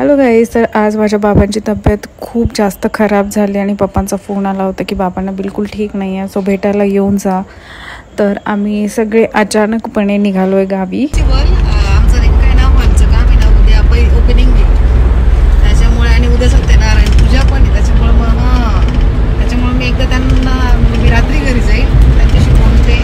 Hello guys, तर आज माझ्या बाबांची तब्येत खूप जास्त खराब झाली आणि पप्पांचा फोन आला होता की बाबांना बिलकुल ठीक नाही आहे, सो भेटायला येऊन जा. तर आम्ही सगळे अचानकपणे निघालो आहे गावी. आमचं काय नाव व्हायचं काम आहे ना, उद्या ओपनिंग आहे त्याच्यामुळे, आणि उद्या सत्यनारायण पूजा पण आहे त्याच्यामुळे मी एकदा त्यांना मी रात्री घरी जाईल, त्यांच्याशी बोलते.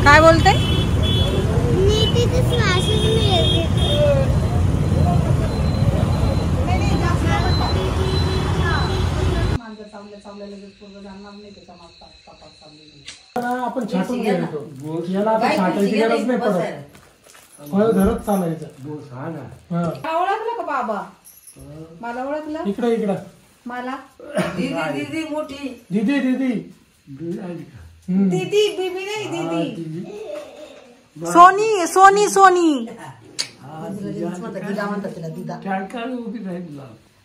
काय बोलते? आपण छाटून घ्यायचो याला, आता छाटायची गरज नाही पडत, फळ धरत चालायचं. ओळखलं का बाबा? मला ओळखलं? इकडे इकडं मला दीदी मोठी दीदी दीदी दीदी बीबी नाही, दीदी सोनी सोनी सोनी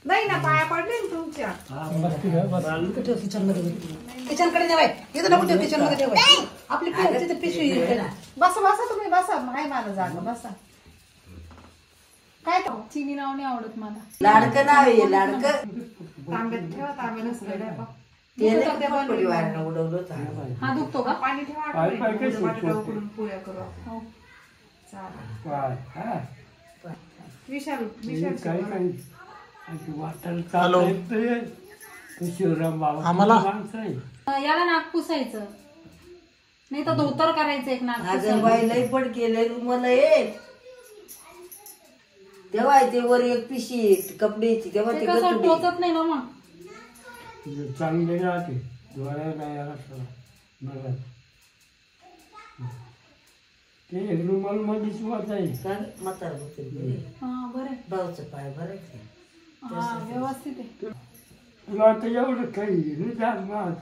नाही ना, पाया पडले ना तुमच्या. किचनकडे नाही, इथं नको ठेव, किचनमध्ये ठेव आपली पिशवी. बसा बसा तुम्ही, बसा, माय मला जागा, बसा. काय चिनी नाव नाही आवडत मला. लाडकं नाव आहे, लाडकं. तांब्यात ठेवा, तांब्याला सगळ्या उडवलं. हा दुखतो का? पाणी ठेवा, पुऱ्या करू. विशाल आम्हाला याला नाक पुसायचं, नाही तर धोतर करायचं एक नाक. बाई लई पण केलंय मला एक तेव्हा ते वर एक पिशी कपड्याची, तेव्हा ते कसं टोचत नाही ना मग. चांगले राहते ते रुमाल मध्ये शिवायचं आहे. म्हातार बरं भाऊचं पाय बरं व्यवस्थित आहे. तुला आता एवढं काही नाही जात माझ.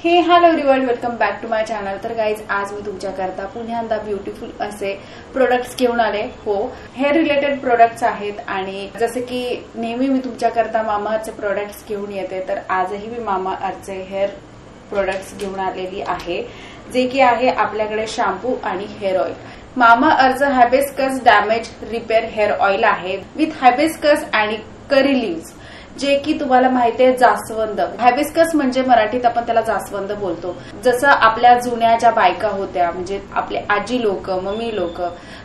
हे hello everyone, welcome back to my channel. तर गाईज, आज मी तुमच्याकरता पुन्हा ब्युटिफुल असे प्रोडक्ट्स घेऊन आले. हो, हेअर रिलेटेड प्रोडक्ट्स आहेत. आणि जसे की नेहमी मी तुमच्याकरता मामा अर्थचे प्रोडक्ट्स घेऊन येते, तर आजही मी मामा अर्थचे हेअर प्रोडक्ट्स घेऊन आलेली आहे, जे की आहे आपल्याकडे शॅम्पू आणि हेअर ऑइल. मामा अर्थ hibiscus damage repair hair oil आहे विथ हायबिस्कस आणि करी लिव्स, जे की तुम्हाला माहिती आहे जास्वंद. हायबिस्कस म्हणजे मराठीत आपण त्याला जास्वंद बोलतो. जसं आपल्या जुन्या ज्या बायका होत्या, म्हणजे आपले आजी लोक, मम्मी लोक,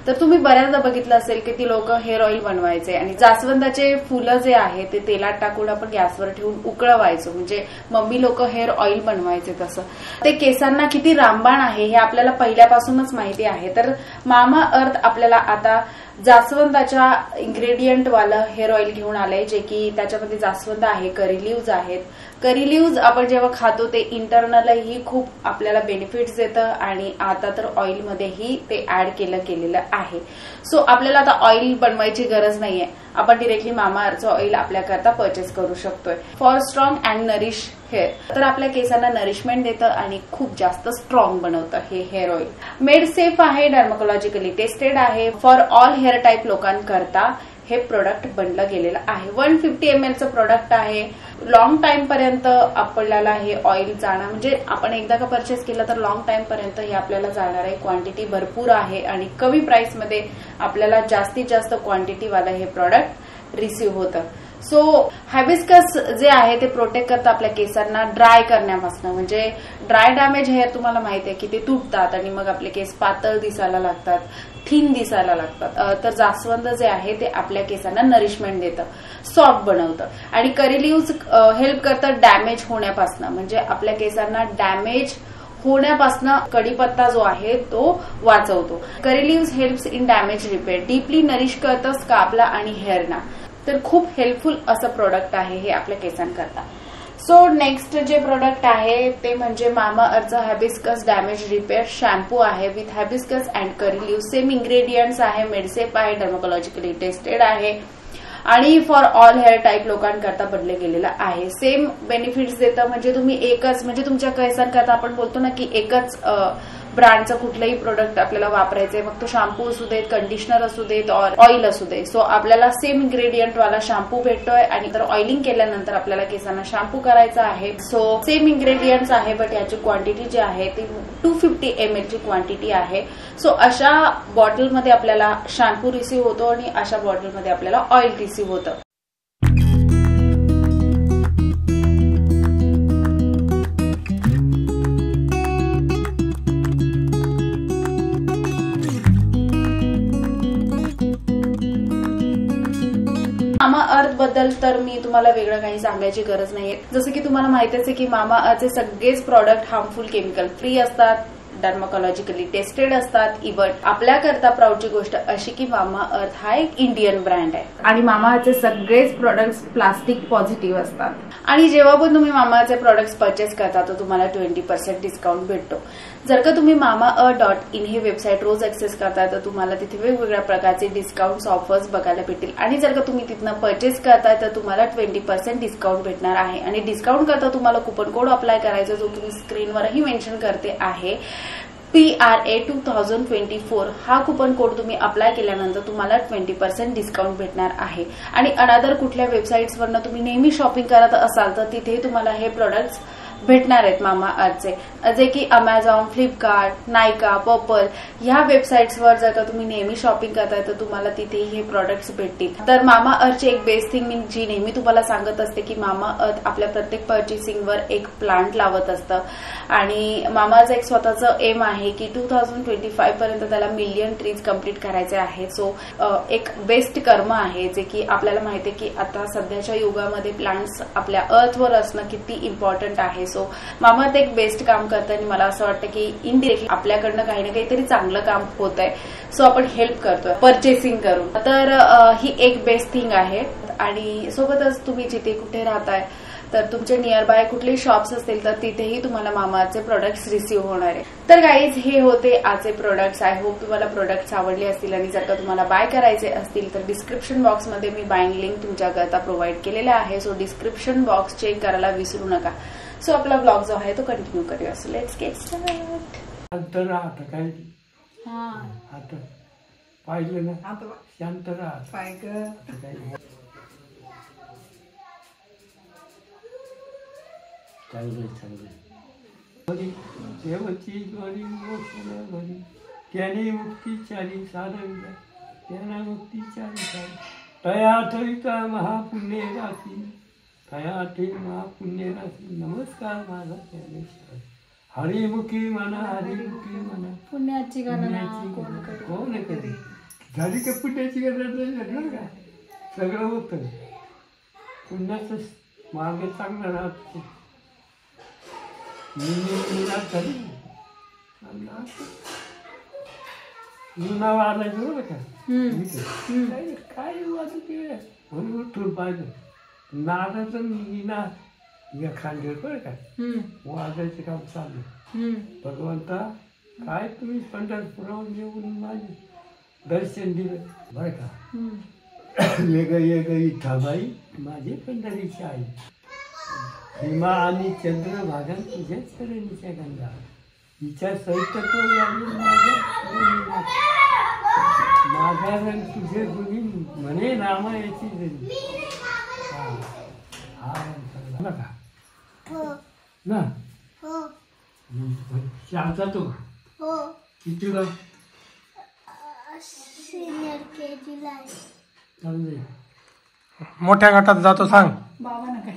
तर तुम्ही बऱ्याचदा बघितलं असेल की ती लोक हेअर ऑइल बनवायचे आणि जास्वंदाचे फुलं जे आहे ते तेलात टाकून आपण गॅसवर ठेवून उकळवायचो, म्हणजे मम्मी लोक हेअर ऑइल बनवायचे. तसं ते केसांना किती रामबाण आहे हे आपल्याला पहिल्यापासूनच माहिती आहे. तर मामा अर्थ आपल्याला आता जास्वंदाच्या इन्ग्रेडियंट वालं हेअर ऑइल घेऊन आलंय, जे की त्याच्यामध्ये जास्वंद आहे, करी लिव्ज आहेत. करी लिव्ज आपण जेव्हा खातो ते इंटरनलही खूप आपल्याला बेनिफिट्स देतं, आणि आता तर ऑइलमध्येही ते ऍड केलेलं आहे. सो आपल्याला आता ऑइल बनवायची गरज नाहीये, आपण डिरेक्टली मामा अर्थचं ऑइल आपल्याकरता परचेस करू शकतोय. For strong and nourish hair, तर आपल्या केसांना नरिशमेंट देतं आणि खूप जास्त स्ट्रॉंग बनवतं हे हेअर ऑइल. मेड सेफ आहे, डर्मोकॉलॉजिकली टेस्टेड आहे, फॉर ऑल हेअर टाईप लोकांकरता हे प्रोडक्ट बनलं गेलेलं आहे. 150 ml चं प्रोडक्ट आहे. लॉंग टाइम पर्यंत आपल्याला हे ऑइल जाणार, म्हणजे आपण एकदा का परचेस केलं तर लॉंग टाइम पर्यंत हे आपल्याला जाणार आहे. क्वांटिटी भरपूर आहे आणि कमी प्राइस मध्ये आपल्याला जास्तीत जास्त क्वांटिटी वाला हे प्रॉडक्ट रिसीव्ह होतं. सो हायबिस्कस जे आहे ते प्रोटेक्ट करतं आपल्या केसांना ड्राय करण्यापासून, म्हणजे ड्राय डॅमेज हेअर तुम्हाला माहिती आहे की ते तुटतात आणि मग आपले केस पातळ दिसायला लागतात, थिन दिसायला लागतात. तर जास्वंद जे आहे ते आपल्या केसांना नरिशमेंट देतं, सॉफ्ट बनवतं. आणि करी लिव्ज हेल्प करतं डॅमेज होण्यापासून, म्हणजे आपल्या केसांना डॅमेज होण्यापासून कडीपत्ता जो आहे तो वाचवतो. Curry leaves helps in damage repair, deeply nourish करतं स्काल्पला आणि हेअरना. तर खूप हेल्पफुल असं प्रोडक्ट आहे हे आपल्या केसांकरता. सो नेक्स्ट जे प्रोडक्ट आहे ते म्हणजे Mamaearth hibiscus damage repair shampoo आहे with hibiscus and curry leave. Same ingredients आहे, मेडसेफ आहे, डर्मोकॉलॉजिकली टेस्टेड आहे आणि फॉर ऑल हेअर टाईप लोकांकरता बनले गेलेलं आहे. सेम बेनिफिट्स देतं, म्हणजे तुम्ही एकच, म्हणजे तुमच्या केसांकरता आपण बोलतो ना की एकच ब्रँडचं कुठलंही प्रोडक्ट आपल्याला वापरायचंय, मग तो शॅम्पू असू देत, कंडिशनर असू देत, ऑइल असू दे. सो आपल्याला सेम इन्ग्रेडियंट वाला शॅम्पू भेटतोय आणि तर ऑइलिंग केल्यानंतर आपल्याला केसांना शॅम्पू करायचा आहे. सो सेम इन्ग्रेडियंट्स आहे, बट याची क्वांटिटी जी आहे ती 250 ml ची क्वांटिटी आहे. सो अशा बॉटलमध्ये आपल्याला शॅम्पू रिसीव्ह होतो आणि अशा बॉटलमध्ये आपल्याला ऑइल रिसीव्ह होतं. मामा अर्थ बद्दल तर मी तुम्हाला वेगळं काही सांगायची गरज नाहीये. जसं की तुम्हाला माहितीच आहे की मामा अर्थचे सगळेच प्रॉडक्ट हार्मफुल केमिकल फ्री असतात, डर्माकोलॉजिकली टेस्टेड असतात. इव्हन आपल्याकरता प्राऊडची गोष्ट अशी की मामा अर्थ हा एक इंडियन ब्रँड आहे आणि मामा अर्थचे सगळेच प्रोडक्ट्स प्लास्टिक पॉझिटिव्ह असतात. आणि जेव्हा पण तुम्ही मामा अर्थचे प्रोडक्ट्स परचेस करता तर तुम्हाला 20% डिस्काउंट भेटतो. जर का तुम्ही mamaearth.in ही वेबसाईट रोज ऍक्सेस करताय तर तुम्हाला तिथे वेगवेगळ्या प्रकारचे डिस्काउंट्स ऑफर्स बघायला भेटतील. आणि जर का तुम्ही तिथनं परचेस करताय तर तुम्हाला 20% डिस्काउंट भेटणार आहे. आणि डिस्काउंट करता तुम्हाला कुपन कोड अप्लाय करायचा, जो तुम्ही स्क्रीनवरही मेन्शन करते आहे, PRA 2024 हा कुपन कोड तुम्ही अप्लाय केल्यानंतर तुम्हाला 20% डिस्काउंट भेटणार आहे. आणि अनदर कुठल्या वेबसाईट्सवरनं तुम्ही नेहमी शॉपिंग करत असाल तर तिथे तुम्हाला हे प्रोडक्ट्स भेटणार आहेत मामा अर्थचे, जे की अमेझॉन, फ्लिपकार्ट, नायका, पर्पल ह्या वेबसाईट्सवर जर का तुम्ही नेहमी शॉपिंग करताय तर तुम्हाला तिथेही हे प्रोडक्ट्स भेटतील. तर मामा अर्थची एक बेस्ट थिंग मी जी नेहमी तुम्हाला सांगत असते की मामा अर्थ आपल्या प्रत्येक पर्चेसिंगवर एक प्लांट लावत असतं आणि मामाचं एक स्वतःचं एम आहे की 2025 पर्यंत त्याला 1,000,000 ट्रीज कम्प्लीट करायचे आहेत. सो एक बेस्ट कर्म आहे जे की आपल्याला माहिती आहे की आता सध्याच्या युगामध्ये प्लांट्स आपल्या अर्थवर असणं किती इम्पॉर्टंट आहे. सो मामा अर्थ एक बेस्ट काम करतं आणि मला असं वाटतं की इनडिरेक्टली आपल्याकडनं काही ना काहीतरी चांगलं काम होत आहे. सो आपण हेल्प करतोय परचेसिंग करून. तर ही एक बेस्ट थिंग आहे. आणि सोबतच तुम्ही जिथे कुठे राहताय तर तुमचे नियर बाय कुठलेही शॉप्स असतील तर तिथेही तुम्हाला मामा अर्थचे प्रोडक्ट्स रिसीव्ह होणार आहे. तर गाईज हे होते आजचे प्रोडक्ट्स. आय होप तुम्हाला प्रोडक्ट्स आवडले असतील आणि जर का तुम्हाला बाय करायचे असतील तर डिस्क्रिप्शन बॉक्समध्ये मी बाईंग लिंक तुमच्याकरता प्रोव्हाइड केलेला आहे. सो डिस्क्रिप्शन बॉक्स चेक करायला विसरू नका. सो आपला ब्लॉग जो आहे तो कंटिन्यू करूया. So let's get start. शांत राहत काय आता पाहिलं ना, शांत राहत देवची द्वारी मोक्षणा भरी, त्याने मुक्ती चाली साधविला, त्यांना मुक्ती चाली साधी. तया ठविता महापुण्य राशी, तया ठेवी महापुण्य राशी. नमस्कार माझा ज्ञानेश्वर. हरिमुखी म्हणा, हरिमुखी म्हणा. पुण्याची गणना कोण कधी झाली का पुण्याची गणना का? सगळं होतं पुण्याचं मार्ग चांगला राहत. नाव आणायचं बरं का, काय म्हणून उठून पाहिजे नादाचं निना या खांद्यावर बरं का वाजायचं काम चालू. भगवंता काय तुम्ही पंढरपुराहून येऊन माझे दर्शन दिलं बरं का. ये ग इठाबाई माझे पंढरीची आई, भीमा आणि चंद्रभागा तुझ्या चरणीच्या गंगा, हिच्या सहित माझा रंग तुझे गुणी म्हणे नामा याची जणी. हा का ना शाळा जातो का? किती ग? मोठ्या गटात जातो सांग बाबा ना काय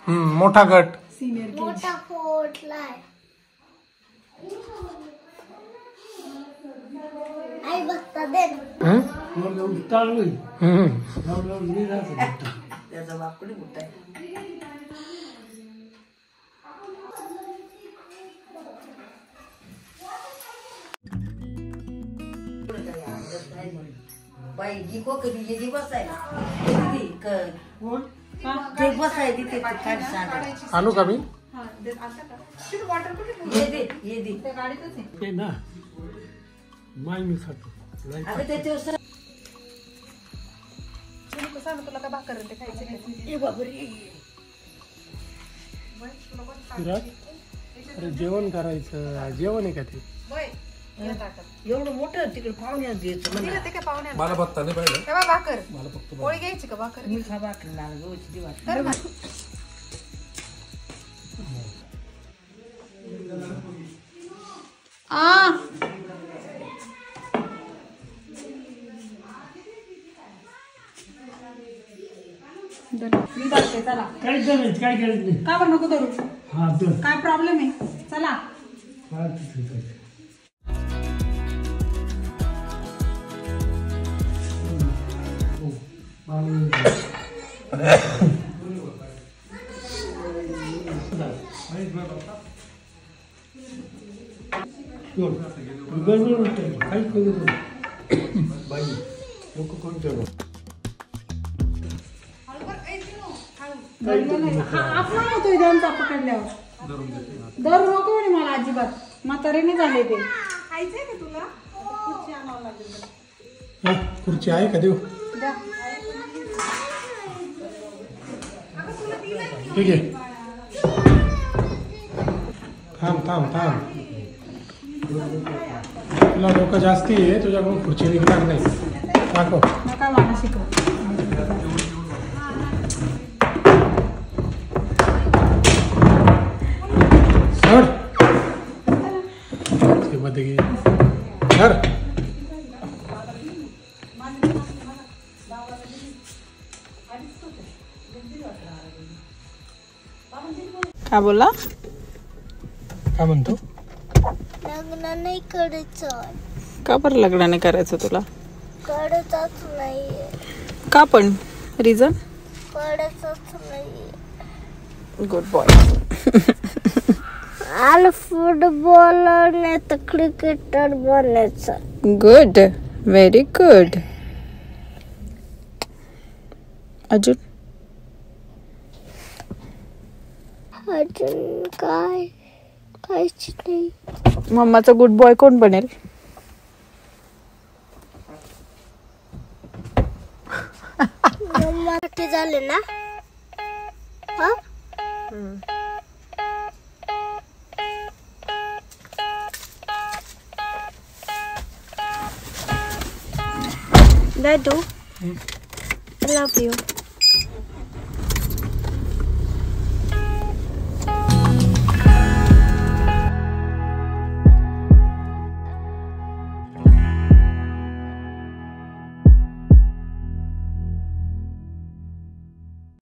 मोठा गट सिनियर मोठा फोटलाय. आई बघता दे चालू त्याचा बापकडे मोठा आहे. बाई जी को कधी जी बसायला ते बसाय तिथे काय सांग आणू का मी ये दे ते ना माय मी खातो अगं त्याच्यावर तुला काय भाकर ते खायचं विराट अरे जेवण करायचं. जेवण आहे का ते? एवढं मोठं तिकडे पाहुण्यात द्यायचं म्हणा. ते काय पाहुण्या मला बघता नाही पाहिलं. तेव्हा भाकर मला फक्त पोळी घ्यायची का भाकर मी खा भाकरी लागलं गव्हाची ती भाकरी. कर ना. मी बघते चला. काय करायचं? काय करायचं? का बरं नको धरू? हा तर काय प्रॉब्लेम आहे? चला. हा ठीक आहे. काय करू बाई लोक कोणते अपमान होतोय त्यांचा पकडल्यावर. धरू नको म्हणे मला अजिबात. म्हातारीने झाले ते. खायचंय का तुला? खुर्ची आणावं लागेल. खुर्ची आहे का देऊ? द्या. ठीक आहे. थांब थांब थांब. तुला लोक जास्ती आहे तुझ्याकडून खुर्ची निघणार नाही. दाखव. नका मला शिकव. सर ते मध्ये घे. सर काय बोला? काय म्हणतो? लग्न नाही करायचं. का बरं लग्न नाही करायचं तुला? करायचंच नाहीये. का पण? रिझन? करायचंच नाहीये. Good boy. मला फुटबॉलर नाही तर क्रिकेटर बनायचं. गुड. Very good. अजून अजून काय? काहीच नाही. मम्माचा गुड बॉय कोण बनेल? मम्मा झाले ना? हा? Dadu, I love you.